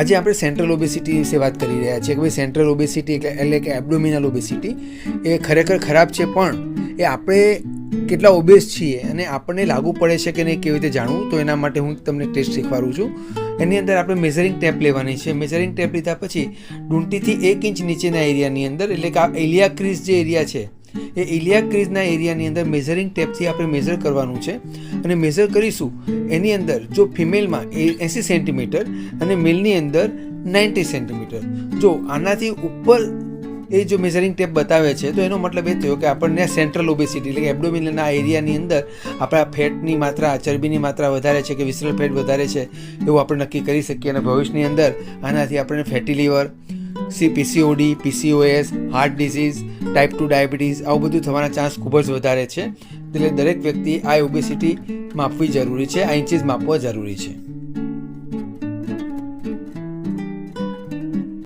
આજે આપણે central obesity વિશે વાત કરી રહ્યા છીએ કે ભાઈ સેન્ટ્રલ ઓબેસિટી એટલે કે એબ્ડોમિનલ ઓબેસિટી એ ખરેખર ખરાબ છે, પણ એ આપણે કેટલા ઓબેસ છીએ અને આપણને લાગુ પડે છે કે નહીં કેવી રીતે જાણવું, તો એના માટે હું તમને ટેસ્ટ શીખવાડું છું. એની અંદર આપણે મેઝરિંગ ટેપ લેવાની છે. મેઝરિંગ ટેપ લીધા પછી ડૂંટીથી 1 ઇંચ નીચેના એરિયાની અંદર, એટલે કે આ ઇલિયા ક્રીઝ જે એરિયા છે એ ઇલિયા ક્રીઝના એરિયાની અંદર મેઝરિંગ ટેપથી આપણે મેઝર કરવાનું છે. અને મેઝર કરીશું એની અંદર જો ફિમેલમાં 80 સેન્ટીમીટર અને મેલની અંદર 90 સેન્ટીમીટર, જો આનાથી ઉપર એ જો મેઝરિંગ ટેપ બતાવે છે તો એનો મતલબ એ થયો કે આપણને સેન્ટ્રલ ઓબેસિટી એટલે કે એબ્ડોમિનલના એરિયાની અંદર આપણા ફેટની માત્રા, ચરબીની માત્રા વધારે છે કે વિસરલ ફેટ વધારે છે એવું આપણે નક્કી કરી શકીએ. અને ભવિષ્યની અંદર આનાથી આપણને fatty liver, PCOD, PCOS, heart disease, type 2 diabetes આવું બધું થવાના ચાન્સ ખૂબ જ વધારે છે. એટલે દરેક વ્યક્તિ આ ઓબેસિટી માપવી જરૂરી છે, આ ઇન્ચીસ માપવા જરૂરી છે.